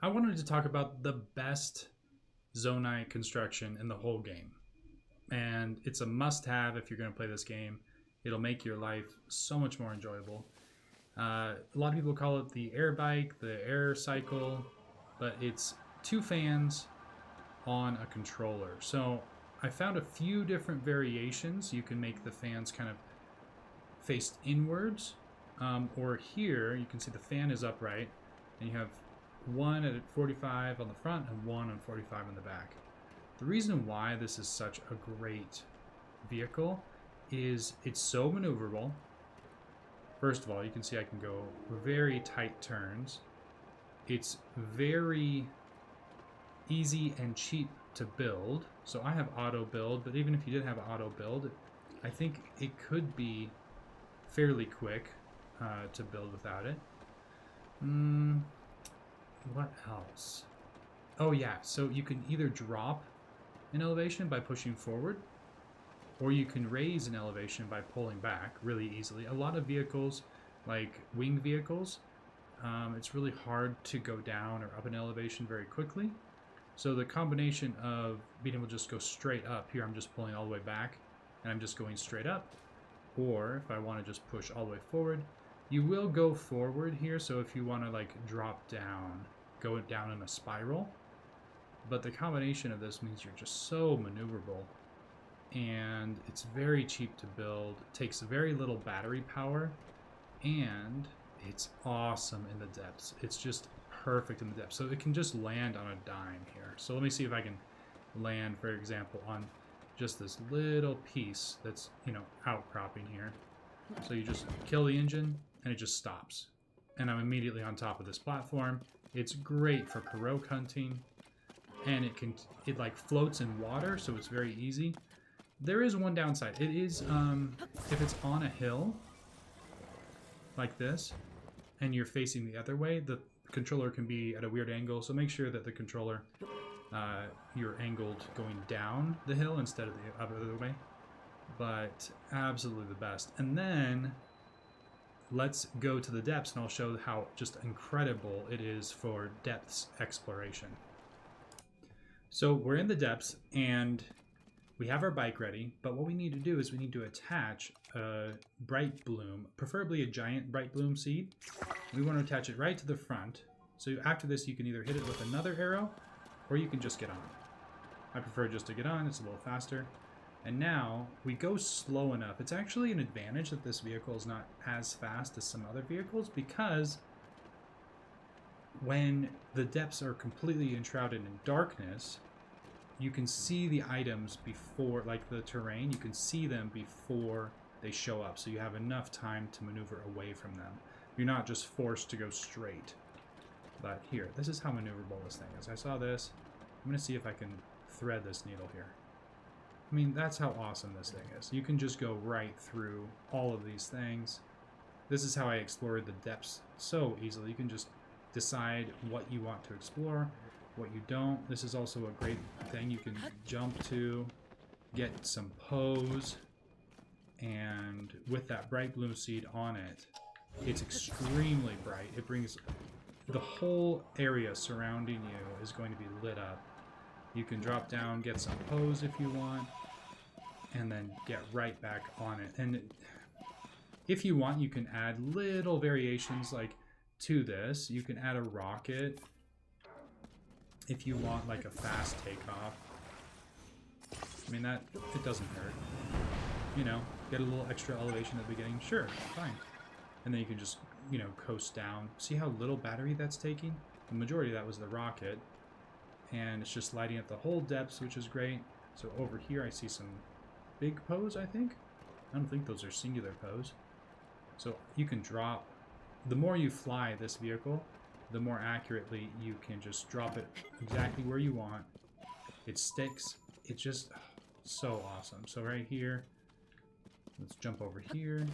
I wanted to talk about the best ZONAI construction in the whole game. And it's a must-have if you're going to play this game. It'll make your life so much more enjoyable. A lot of people call it the Airbike, the air cycle, but it's two fans on a controller. So I found a few different variations. You can make the fans kind of faced inwards, or here you can see the fan is upright, and you have one at 45 on the front and one on 45 on the back. The reason why this is such a great vehicle is it's so maneuverable. First of all, you can see I can go very tight turns. It's very easy and cheap to build. So I have auto build, but even if you didn't have auto build, I think it could be fairly quick to build without it. What else? Oh yeah, so you can either drop an elevation by pushing forward, or you can raise an elevation by pulling back really easily. A lot of vehicles, like wing vehicles, it's really hard to go down or up an elevation very quickly. So the combination of being able to just go straight up, here I'm just pulling all the way back and I'm just going straight up, or if I want to just push all the way forward, you will go forward here. So if you want to like drop down, go down in a spiral, but the combination of this means you're just so maneuverable, and it's very cheap to build, takes very little battery power, and it's awesome in the depths. It's just perfect in the depths. So it can just land on a dime here. So let me see if I can land, for example, on just this little piece that's, you know, outcropping here. So you just kill the engine and it just stops. And I'm immediately on top of this platform. It's great for pirogue hunting, and it like floats in water, so it's very easy. There is one downside. It is if it's on a hill like this and you're facing the other way, the controller can be at a weird angle. So make sure that the controller you're angled going down the hill instead of the other way. But absolutely the best. And then let's go to the depths, and I'll show how just incredible it is for depths exploration. So we're in the depths and we have our bike ready, but what we need to do is we need to attach a bright bloom, preferably a giant bright bloom seed. We want to attach it right to the front. So after this, you can either hit it with another arrow, or you can just get on. I prefer just to get on, it's a little faster. And now we go slow enough. It's actually an advantage that this vehicle is not as fast as some other vehicles, because when the depths are completely enshrouded in darkness, you can see the items before, like the terrain, you can see them before they show up. So you have enough time to maneuver away from them. You're not just forced to go straight. But here, this is how maneuverable this thing is. I saw this. I'm going to see if I can thread this needle here. I mean, that's how awesome this thing is. You can just go right through all of these things. This is how I explored the depths so easily. You can just decide what you want to explore, what you don't. This is also a great thing you can jump to, get some pose, and with that bright bloom seed on it, it's extremely bright. It brings the whole area surrounding you is going to be lit up. You can drop down, get some pose if you want, and then get right back on it. And if you want, you can add little variations like to this. You can add a rocket if you want like a fast takeoff. I mean, that it doesn't hurt. You know, get a little extra elevation at the beginning. Sure, fine. And then you can just, you know, coast down. See how little battery that's taking? The majority of that was the rocket. And it's just lighting up the whole depths, which is great. So over here I see some big pose, I think. I don't think those are singular pose. So you can drop. The more you fly this vehicle, the more accurately you can just drop it exactly where you want. It sticks. It's just so awesome. So right here, let's jump over here.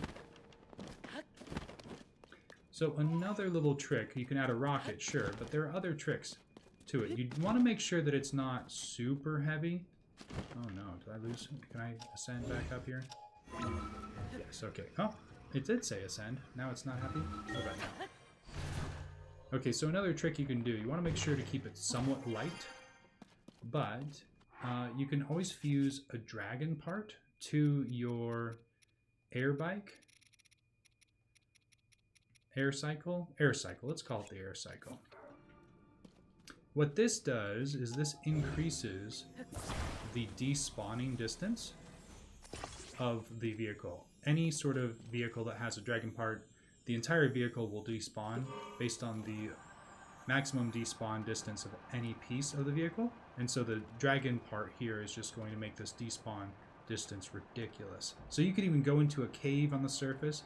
So another little trick, you can add a rocket, sure, but there are other tricks to it. You want to make sure that it's not super heavy. Oh no, did I lose? Can I ascend back up here? Yes, okay. Oh, it did say ascend. Now it's not happy? Okay. Okay, so another trick you can do, you want to make sure to keep it somewhat light, but you can always fuse a dragon part to your Airbike. Air cycle, let's call it the air cycle. What this does is this increases the despawning distance of the vehicle. Any sort of vehicle that has a dragon part, the entire vehicle will despawn based on the maximum despawn distance of any piece of the vehicle. And so the dragon part here is just going to make this despawn distance ridiculous. So you could even go into a cave on the surface,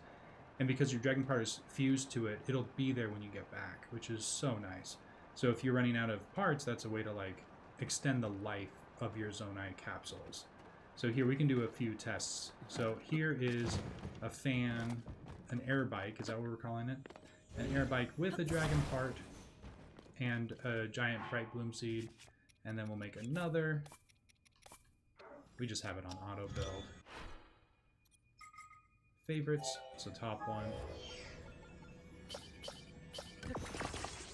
and because your dragon part is fused to it, it'll be there when you get back, which is so nice. So if you're running out of parts, that's a way to like extend the life of your ZONAI capsules. So here we can do a few tests. So here is a fan, an Airbike, is that what we're calling it? An Airbike with a dragon part and a giant bright bloom seed. And then we'll make another. We just have it on auto build. Favorites, it's the top one.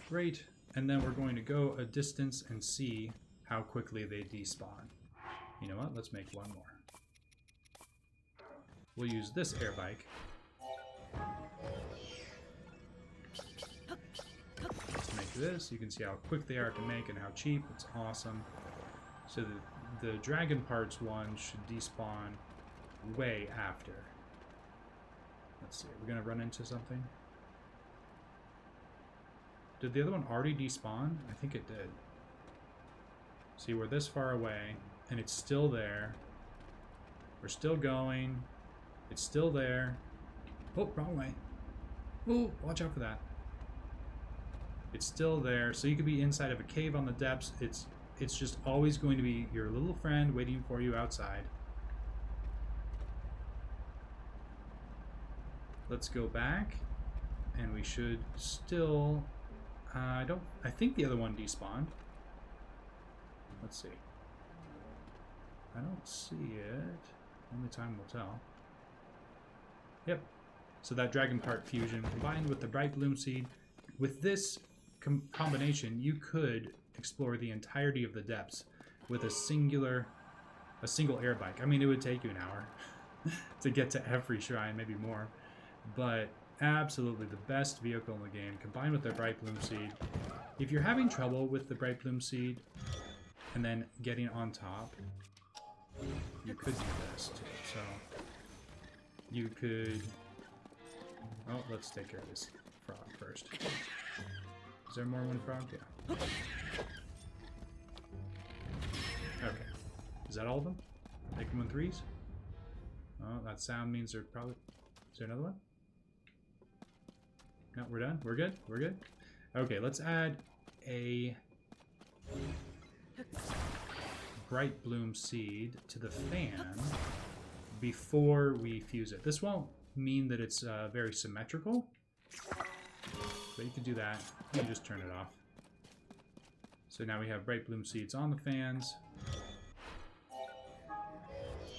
Great. And then we're going to go a distance and see how quickly they despawn. You know what? Let's make one more. We'll use this Airbike. Let's make this. You can see how quick they are to make and how cheap. It's awesome. So the dragon parts one should despawn way after. Let's see. We're going to run into something. Did the other one already despawn? I think it did. See, we're this far away, and it's still there. We're still going. It's still there. Oh, wrong way. Oh, watch out for that. It's still there. So you could be inside of a cave on the depths. It's just always going to be your little friend waiting for you outside. Let's go back, and we should still... I think the other one despawned. Let's see. I don't see it. Only time will tell. Yep. So that dragon part fusion combined with the bright bloom seed. With this combination, you could explore the entirety of the depths with a single Airbike. I mean, it would take you an hour to get to every shrine, maybe more. But absolutely the best vehicle in the game, combined with the bright bloom seed. If you're having trouble with the bright bloom seed and then getting on top, you could do this too. So you could... Oh, let's take care of this frog first. Is there more than one frog? Yeah. Okay. Is that all of them? Take them in threes? Oh, that sound means they're probably... Is there another one? No, we're done. We're good. We're good. Okay, let's add a bright bloom seed to the fan before we fuse it. This won't mean that it's very symmetrical, but you can do that. You can just turn it off. So now we have bright bloom seeds on the fans,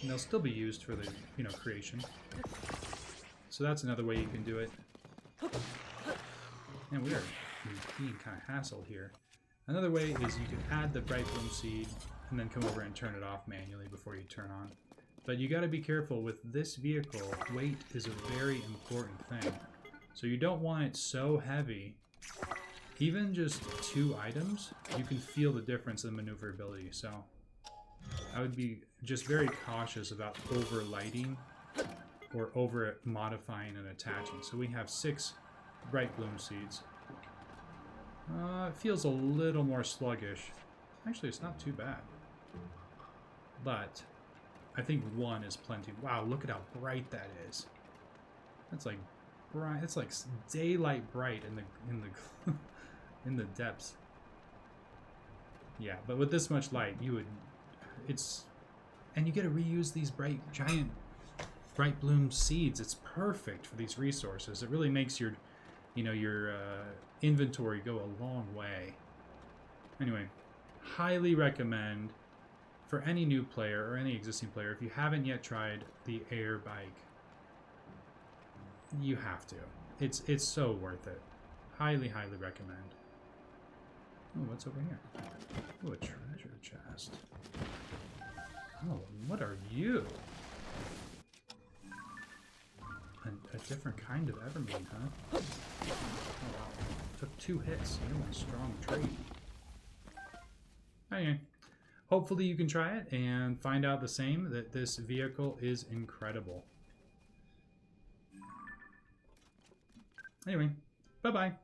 and they'll still be used for the creation. So that's another way you can do it. And we are being kind of hassled here. Another way is you can add the bright bloom seed and then come over and turn it off manually before you turn on. But you got to be careful with this vehicle. Weight is a very important thing. So you don't want it so heavy. Even just 2 items, you can feel the difference in maneuverability. So I would be just very cautious about over lighting or over modifying and attaching. So we have 6 bright bloom seeds. It feels a little more sluggish. Actually, it's not too bad. But I think 1 is plenty. Wow, look at how bright that is. That's like bright. It's like daylight bright in the in the depths. Yeah, but with this much light, and you get to reuse these giant bright bloom seeds. It's perfect for these resources. It really makes your inventory go a long way. Anyway, highly recommend for any new player or any existing player, if you haven't yet tried the Airbike, you have to. It's so worth it. Highly, highly recommend. Oh, what's over here? Oh, a treasure chest. Oh, what are you? A different kind of Evermean, huh? Oh, wow. Took 2 hits. You're one strong tree. Anyway, hopefully you can try it and find out the same, that this vehicle is incredible. Anyway, bye-bye.